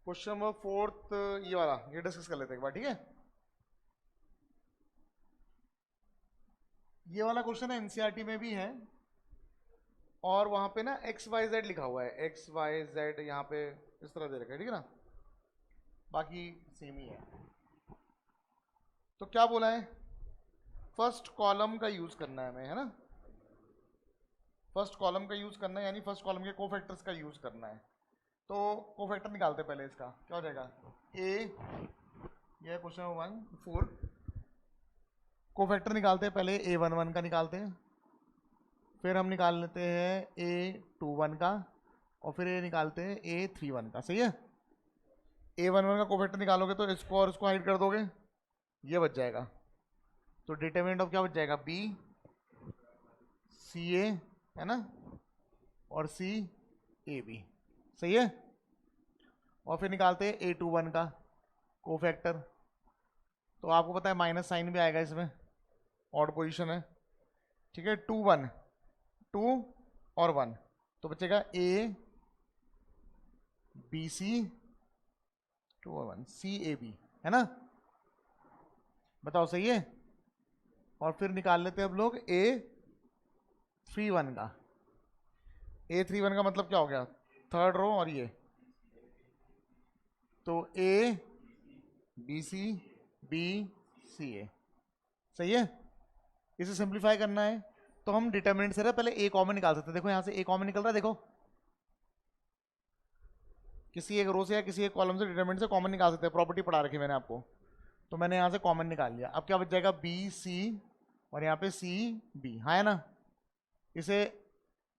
Question number fourth, ये वाला ये डिस्कस कर लेते हैं एक बार, ठीक है। ये वाला क्वेश्चन है, एनसीईआरटी में भी है, और वहां पे ना एक्स वाई जेड लिखा हुआ है, एक्स वाई जेड यहाँ पे इस तरह दे रखा है, ठीक है ना, बाकी सेम ही है। तो क्या बोला है, फर्स्ट कॉलम का यूज करना है हमें, है ना, फर्स्ट कॉलम का यूज करना है, यानी फर्स्ट कॉलम के कोफैक्टर्स का यूज करना है। तो कोफैक्टर निकालते हैं पहले, इसका क्या हो जाएगा, ए, ये क्वेश्चन नंबर 1 4, कोफैक्टर निकालते हैं पहले, A11 का निकालते हैं, फिर हम निकाल लेते हैं A21 का, और फिर ये निकालते हैं A31 का, सही है। A11 का कोफैक्टर निकालोगे तो इसको और इसको हाइड कर दोगे, ये बच जाएगा। तो डिटरमिनेंट ऑफ क्या बच जाएगा, B CA, है ना, और CAB, सही है। और फिर निकालते हैं A21 का कोफैक्टर, तो आपको पता है माइनस साइन भी आएगा इसमें, ऑड पोजीशन है, ठीक है। 2 1 2 और 1, तो बचेगा A B C 2 और 1 CAB, है ना, बताओ सही है। और फिर निकाल लेते हैं अब लोग A31 का, A31 का मतलब क्या हो गया, थर्ड रो, और ये तो A B C B C A, सही है। इसे सिंप्लीफाई करना है तो हम डिटरमिनेंट से पहले A कॉमन निकाल सकते हैं। देखो यहां से A कॉमन निकल रहा है, देखो किसी एक रो से या किसी एक कॉलम से डिटरमिनेंट से कॉमन निकाल सकते हैं, प्रॉपर्टी पढ़ा रखी मैंने आपको। तो मैंने यहाँ से कॉमन निकाल लिया, अब क्या बच जाएगा, B C और यहाँ पे C B, हाँ है ना। इसे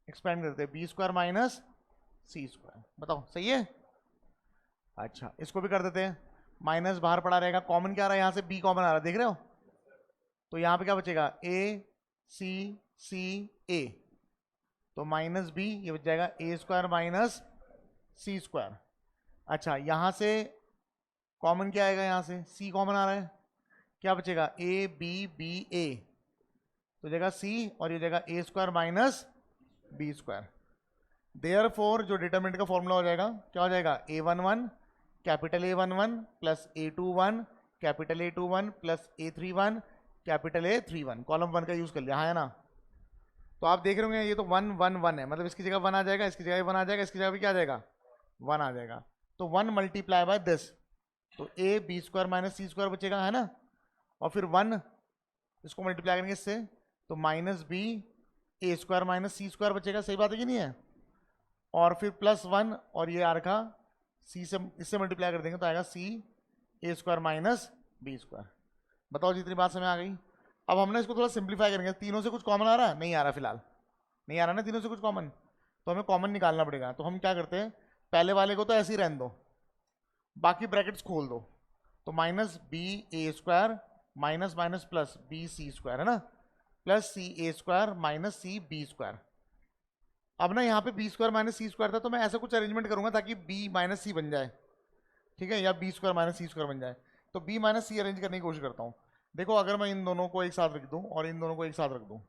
एक्सपेंड करते हैं, B square minus C square, बताओ सही है। अच्छा इसको भी कर देते हैं, माइनस बाहर पड़ा रहेगा, कॉमन क्या आ रहा है यहाँ से, B कॉमन आ रहा है, देख रहे हो। तो यहाँ पे क्या बचेगा, A C C A, तो माइनस B, ये बच जाएगा A square minus C square. अच्छा यहाँ से कॉमन क्या आएगा, यहाँ से C कॉमन आ रहा है, क्या बचेगा A B B A, तो जाएगा C, और ये जाएगा A square minus B square. Therefore जो डिटरमिनेंट का फॉर्मूला हो जाएगा, क्या हो जाएगा, A11 capital A11 plus A21 capital A21 plus A31 capital A31, column 1 का यूज कर लिया, हाँ है ना। तो आप देख रहे होंगे ये तो 1 1 1 है, मतलब इसकी जगह 1 आ जाएगा, इसकी जगह 1 आ जाएगा, इसकी जगह भी क्या आ जाएगा, 1 आ जाएगा। तो 1 मल्टीप्लाई बाय दिस, तो A B square minus C square बचेगा, है ना। और फिर 1 इसको मल्टीप्लाई करेंगे इससे, तो minus B A square minus C square बचेगा, सही बात है कि नहीं है। और फिर प्लस 1, और ये आ रखा C से, इससे मल्टीप्लाई कर देंगे तो आएगा C A square minus B square. बताओ जितनी बात समझ आ गई। अब हमने इसको थोड़ा सिंप्लीफाई करेंगे, तीनों से कुछ कॉमन आ रहा है, नहीं आ रहा फिलहाल, नहीं आ रहा ना तीनों से कुछ कॉमन, तो हमें कॉमन निकालना पड़ेगा। तो हम क्या करते हैं, पहले वाले को तो ऐसे ही रहने दो, बाकी ब्रैकेट्स खोल दो, तो minus B A square minus minus plus B C square, है ना, plus C A square minus C B square. अब ना यहाँ पे B square minus C square था, तो मैं ऐसा कुछ अरेंजमेंट करूंगा ताकि B माइनस C बन जाए, ठीक है, या B square minus C square बन जाए। तो B माइनस C अरेंज करने की कोशिश करता हूँ। देखो अगर मैं इन दोनों को एक साथ रख दूं और इन दोनों को एक साथ रख दूं,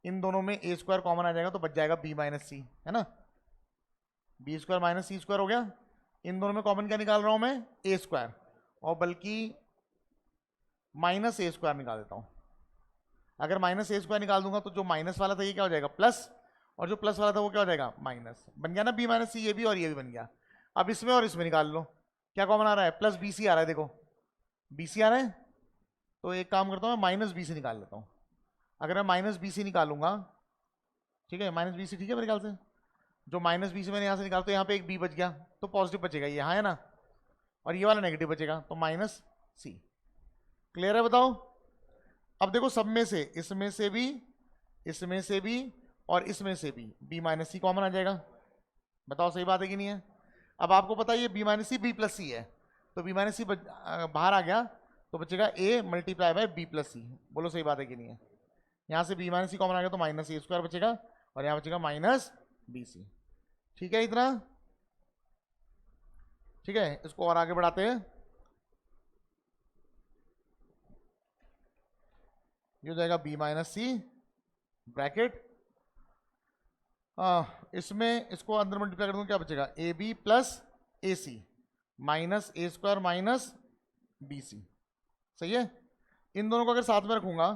इन दोनों में A स्क्वायर कॉमन आ जाएगा, तो बच जाएगा B माइनस C, है ना, B square minus C square हो गया। इन दोनों में कॉमन क्या निकाल रहा हूं मैं, A स्क्वायर, और बल्कि माइनस A स्क्वायर निकाल देता हूं। अगर माइनस A स्क्वायर निकाल दूंगा तो जो माइनस वाला था ये क्या हो जाएगा, प्लस, और जो प्लस वाला था वो क्या हो जाएगा, माइनस, बन गया ना B माइनस C, ये भी और ये भी बन गया। अब इसमें और इसमें निकाल लो, क्या कॉमन आ रहा है, प्लस BC आ रहा है, देखो BC आ रहा है, तो एक काम करता हूँ मैं माइनस BC निकाल लेता हूँ। अगर मैं माइनस BC निकालूंगा, ठीक है, माइनस BC, ठीक है मेरे ख्याल से, जो माइनस BC मैंने यहाँ से निकाल, तो यहाँ पे एक B बच गया, तो पॉजिटिव बचेगा ये, हाँ है ना, और ये वाला नेगेटिव बचेगा, तो माइनस C। क्लियर है, बताओ। अब देखो सब में से, इसमें से भी, इसमें से भी, और इसमें से भी B माइनस C कॉमन आ जाएगा, बताओ सही बात है कि नहीं है। अब आपको पता है ये B minus C B plus C है, तो B माइनस C बाहर आ गया, तो बचेगा A multiply by B plus C, बोलो सही बात है कि नहीं है। यहाँ से B माइनस C कॉमन आ गया तो माइनस A स्क्वायर बचेगा, और यहाँ बचेगा माइनस BC, ठीक है इतना, ठीक है। इसको और आगे बढ़ाते हैं, ये हो जाएगा B माइनस C ब्रैकेट, इसमें इसको अंदर मल्टीप्लाई कर दूं, क्या बचेगा AB प्लस AC, माइनस ए स्क्वायर माइनस बी सी, सही है। इन दोनों को अगर साथ में रखूंगा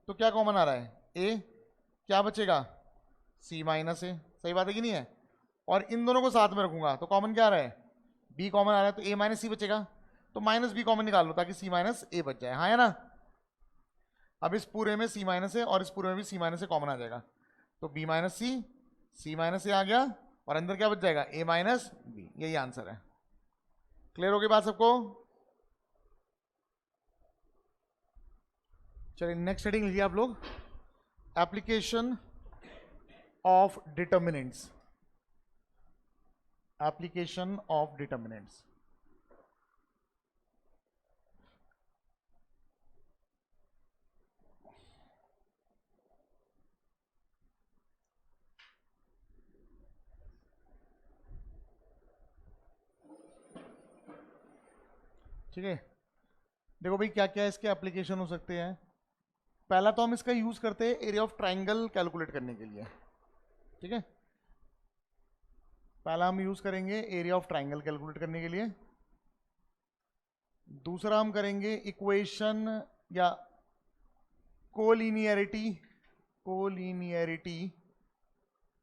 तो क्या कॉमन आ रहा है, ए, क्या बचेगा, सी माइनस ए, सही बात है कि नहीं है। और इन दोनों को साथ में रखूंगा तो कॉमन क्या आ रहा है, बी कॉमन आ रहा है, तो ए माइनस सी बचेगा, तो माइनस बी कॉमन निकाल लो ताकि सी माइनस ए बच जाए, हाँ है ना। अब इस पूरे में सी माइनस ए और इस पूरे में भी सी माइनस ए कॉमन आ जाएगा, तो बी माइनस सी माइनस ए आ गया, और अंदर क्या बच जाएगा, ए माइनस बी, यही आंसर है। क्लियर हो गई बात सबको। चलिए नेक्स्ट हेडिंग लीजिए आप लोग, application of determinants, application of determinants. ठीक है, देखो भाई क्या क्या इसके एप्लीकेशन हो सकते हैं। पहला तो हम इसका यूज करते हैं एरिया ऑफ ट्राइंगल कैलकुलेट करने के लिए, ठीक है। पहला हम यूज करेंगे एरिया ऑफ ट्राइंगल कैलकुलेट करने के लिए। दूसरा हम करेंगे इक्वेशन या कोलिनियरिटी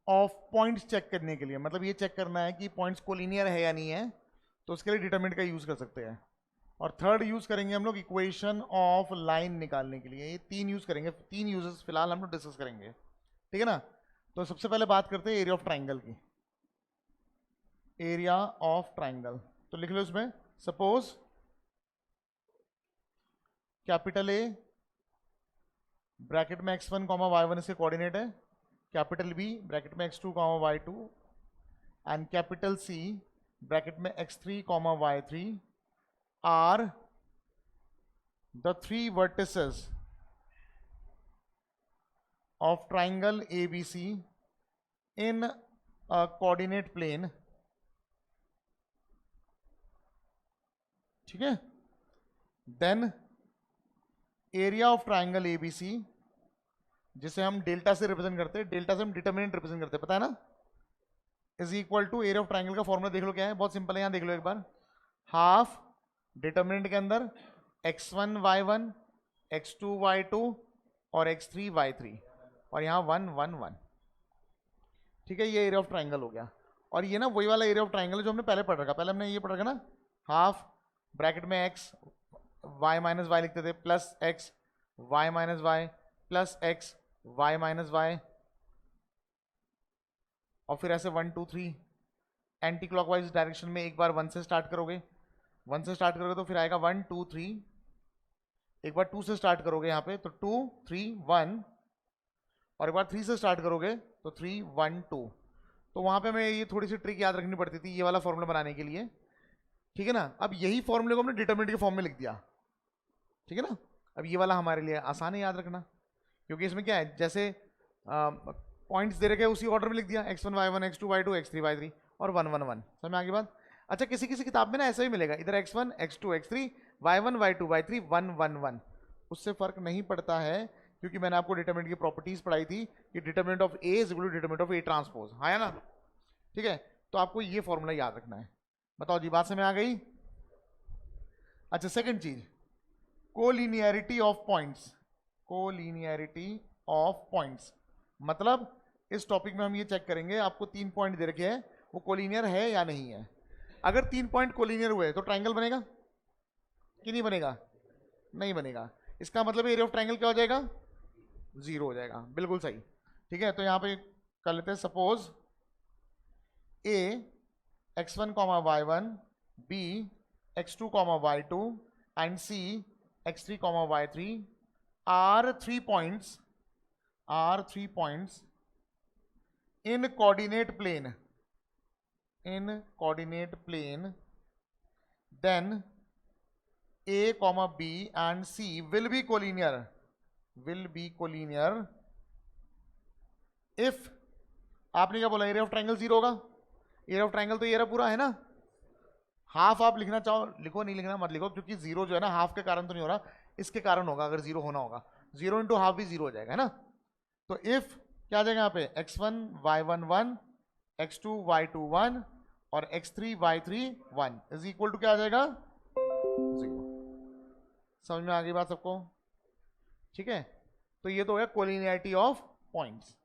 ऑफ पॉइंट्स चेक करने के लिए, मतलब ये चेक करना है कि पॉइंट्स कोलिनियर है या नहीं है, तो उसके लिए डिटरमिनेंट का यूज कर सकते हैं। और थर्ड यूज करेंगे हम लोग इक्वेशन ऑफ लाइन निकालने के लिए। ये तीन यूज करेंगे, तीन यूजेस फिलहाल हम लोग डिस्कस करेंगे, ठीक है ना। तो सबसे पहले बात करते हैं एरिया ऑफ ट्राइंगल की। एरिया ऑफ ट्राइंगल तो लिख लो इसमें, सपोज कैपिटल ए ब्रैकेट में x1 कॉमा y1 इसके कोऑर्डिनेट है, कैपिटल बी ब्रैकेट में x2 comma y2 and capital C bracket में x3 comma y3 are the three vertices of triangle ABC in a coordinate plane, ठीक है। Then area of triangle ABC, जिसे हम delta से represent करते हैं, delta से हम डिटरमिनेंट रिप्रेजेंट करते हैं, पता है ना, is equal to area of triangle का फॉर्मूला देख लो क्या है, बहुत सिंपल है, यहां देख लो एक बार, हाफ डिटरमिनेंट के अंदर x1 y1 x2 y2 और x3 y3 और यहाँ 1 1 1, ठीक है। ये एरिया ऑफ ट्राइंगल हो गया। और ये ना वही वाला एरिया ऑफ ट्राइंगल है जो हमने पहले पढ़ रखा, पहले हमने ये पढ़ रखा ना, हाफ ब्रैकेट में x y माइनस वाई लिखते थे, plus x y minus y plus x y minus y, और फिर ऐसे 1 2 3 एंटी क्लॉकवाइज डायरेक्शन में एक बार 1 से स्टार्ट करोगे, 1 से स्टार्ट करोगे तो फिर आएगा 1 2 3, एक बार 2 से स्टार्ट करोगे यहाँ पे तो 2 3 1, और एक बार 3 से स्टार्ट करोगे तो 3 1 2। तो वहाँ पे हमें ये थोड़ी सी ट्रिक याद रखनी पड़ती थी ये वाला फॉर्मूला बनाने के लिए, ठीक है ना। अब यही फॉर्मूले को हमने डिटरमिनेंट के फॉर्म में लिख दिया, ठीक है ना। अब ये वाला हमारे लिए आसान है याद रखना, क्योंकि इसमें क्या है, जैसे पॉइंट्स दे रखे उसी ऑर्डर में लिख दिया, x1 y1 x2 y2 x3 y3 और 1 1 1, समझ में आगे बात। अच्छा किसी किसी किताब में ना ऐसा ही मिलेगा, इधर x1 x2 x3 y1 y2 y3 1 1 1, उससे फर्क नहीं पड़ता है, क्योंकि मैंने आपको डिटरमिनेंट की प्रॉपर्टीज पढ़ाई थी कि determinant of A is equal to determinant of A transpose, हाँ है ना, ठीक है। तो आपको ये फॉर्मूला याद रखना है। बताओ जी बात समझ आ गई। अच्छा सेकंड चीज, collinearity of points, collinearity of points मतलब इस टॉपिक में हम ये चेक करेंगे, आपको 3 पॉइंट दे रखे हैं, वो कोलिनियर है या नहीं है। अगर 3 पॉइंट कोलिनियर हुए तो ट्राइंगल बनेगा कि नहीं बनेगा, नहीं बनेगा। इसका मतलब एरिया ऑफ ट्राइंगल क्या हो जाएगा, 0 हो जाएगा, बिल्कुल सही, ठीक है। तो यहाँ पे कर लेते हैं, suppose A x1 y1 b x2 y2 and c x3 y3 are 3 points in coordinate plane, then a b and c will be collinear if, आपने क्या बोला, एरिया ऑफ ट्राइंगल 0 होगा। एरिया ऑफ ट्राइंगल तो ये रहा पूरा, है ना। हाफ आप लिखना चाहो लिखो, नहीं लिखना मत लिखो, क्योंकि 0 जो है ना हाफ के कारण तो नहीं हो रहा, इसके कारण होगा। अगर 0 होना होगा, 0 इंटू हाफ भी 0 हो जाएगा, है ना। तो इफ क्या आ जाएगा यहाँ पे, x1 y1 1 x2 y2 1 और x3 y3 1 is equal to क्या आ जाएगा 0। समझ में आ गई बात सबको? ठीक है, तो ये तो है कोलिनियरिटी ऑफ पॉइंट्स।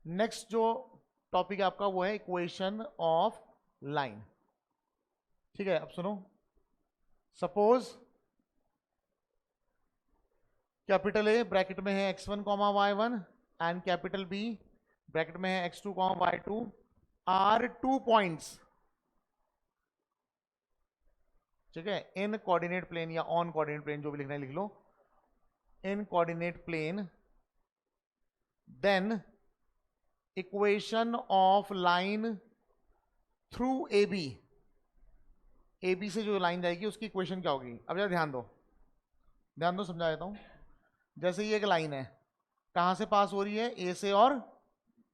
नेक्स्ट जो टॉपिक है आपका वो है इक्वेशन ऑफ लाइन। ठीक है, अब सुनो, सपोज कैपिटल ए ब्रैकेट में है x1 y1 and capital B bracket में है x2 y2 आर 2 पॉइंट्स। ठीक है, इन कोऑर्डिनेट प्लेन या ऑन कोऑर्डिनेट प्लेन, जो भी लिखना है लिख लो, in coordinate plane, then equation of line through A B से जो लाइन जाएगी उसकी इक्वेशन क्या होगी? अब जरा ध्यान दो समझा देता हूं। जैसे ये एक लाइन है, कहां से पास हो रही है? ए से और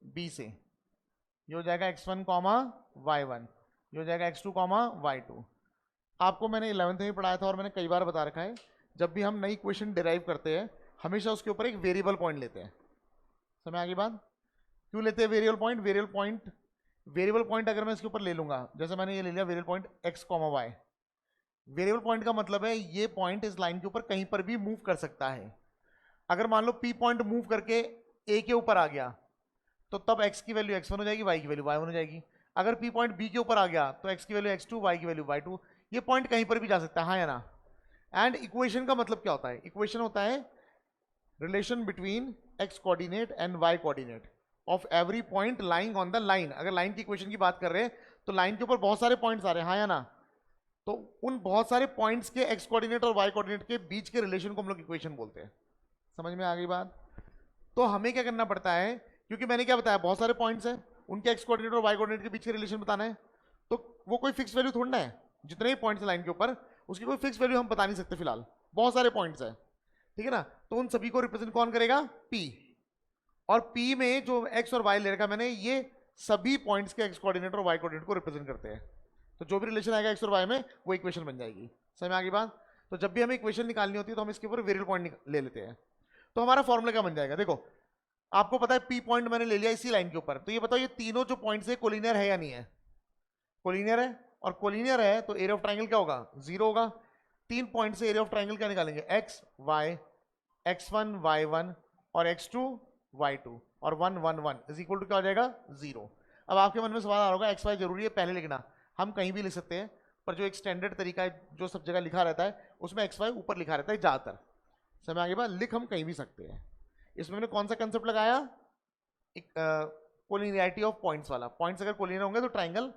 बी से। ये हो जाएगा x1 y1, ये हो जाएगा x2 y2। आपको मैंने 11th में पढ़ाया था और मैंने कई बार बता रखा है, जब भी हम नई इक्वेशन डिराइव करते हैं हमेशा उसके ऊपर एक वेरिएबल पॉइंट लेते हैं। समझ आ गई बात? क्यों लेते हैं वेरिएबल पॉइंट? वेरिएबल पॉइंट अगर मैं इसके ऊपर ले लूंगा, जैसे मैंने ये ले लिया variable point x, y। Variable point का मतलब है ये पॉइंट इस लाइन के ऊपर कहीं पर भी मूव कर सकता है। अगर मान लो P पॉइंट मूव करके A के ऊपर आ गया तो तब x की वैल्यू x1 हो जाएगी, y की वैल्यू y1 हो जाएगी। अगर P पॉइंट B के ऊपर आ गया तो x की वैल्यू x2, y की वैल्यू y2। ये पॉइंट कहीं पर भी जा सकता है, हाँ या ना? एंड इक्वेशन का मतलब क्या होता है? इक्वेशन होता है relation between x coordinate and y coordinate of every point lying on the line. अगर लाइन की इक्वेशन की बात कर रहे हैं तो लाइन के ऊपर बहुत सारे पॉइंट्स आ रहे हैं, हाँ या ना? तो उन बहुत सारे पॉइंट्स के x कोऑर्डिनेट और y कोऑर्डिनेट के बीच के रिलेशन को हम लोग इक्वेशन बोलते हैं। समझ में आ गई बात? तो हमें क्या करना पड़ता है, क्योंकि मैंने क्या बताया बहुत सारे पॉइंट्स हैं, उनके x कोऑर्डिनेट और y कोऑर्डिनेट के बीच के रिलेशन बताना है। तो वो कोई फिक्स वैल्यू थोड़ा ना है, जितने भी पॉइंट्स लाइन के ऊपर उसकी कोई फिक्स वैल्यू हम बता नहीं सकते फिलहाल, बहुत सारे पॉइंट्स हैं। ठीक है ना? तो उन सभी को रिप्रेजेंट कौन करेगा? P। और P में जो x और y ले रखा मैंने, ये सभी पॉइंट्स के x कोऑर्डिनेट और y कोऑर्डिनेट को रिप्रेजेंट करते हैं। तो जो भी रिलेशन आएगा x और y में वो इक्वेशन बन जाएगी। समझ में आ गई बात? तो जब भी हमें इक्वेशन निकालनी होती है तो हम इसके ऊपर वेरिएबल पॉइंट ले लेते हैं। तो हमारा फॉर्मूला क्या बन जाएगा? देखो, आपको पता है P पॉइंट मैंने ले लिया इसी लाइन के ऊपर, तो ये बताओ ये तीनों जो पॉइंट्स है कोलिनियर है या नहीं है? कोलिनियर है, और कोलिनियर है तो एरिया ऑफ ट्रायंगल क्या होगा? 0 होगा। 3 पॉइंट से एरिया ऑफ ट्रायंगल क्या निकालेंगे? x y, x1 y1 और x2 y2 और 1 1 1 इज इक्वल टू क्या हो जाएगा? 0। अब आपके मन में सवाल आ रहा होगा, x y जरूरी है पहले लिखना? हम कहीं भी लिख सकते हैं, पर जो एक स्टैंडर्ड तरीका है जो सब जगह लिखा रहता है उसमें x y ऊपर लिखा रहता है ज्यादातर। समय आगे बाद लिख हम कहीं भी सकते हैं। इसमें मैंने कौन सा कंसेप्ट लगाया? कोलिनियरिटी ऑफ पॉइंट्स वाला। पॉइंट्स अगर कोलिनियर होंगे तो ट्राइंगल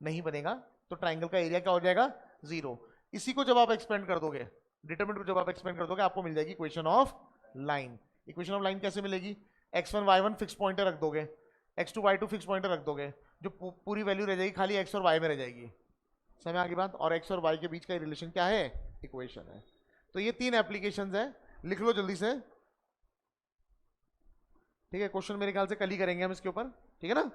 नहीं बनेगा, तो ट्राइंगल का एरिया क्या हो जाएगा? 0। इसी को जब आप एक्सपेंड कर दोगे, डिटरमिनेंट को जब आप एक्सपेंड कर दोगे, आपको मिल जाएगी equation of line. Equation of line कैसे मिलेगी? x1 y1 फिक्स पॉइंटर रख दोगे, x2 y2 फिक्स पॉइंटर रख दोगे, जो पूरी वैल्यू रह जाएगी खाली x और y में रह जाएगी। समझ आ गई बात? और x और y के बीच का रिलेशन क्या है? इक्वेशन है। तो ये 3 एप्लीकेशंस है, लिख लो जल्दी से। ठीक है, क्वेश्चन मेरे ख्याल से कल ही करेंगे हम इसके ऊपर, ठीक है ना?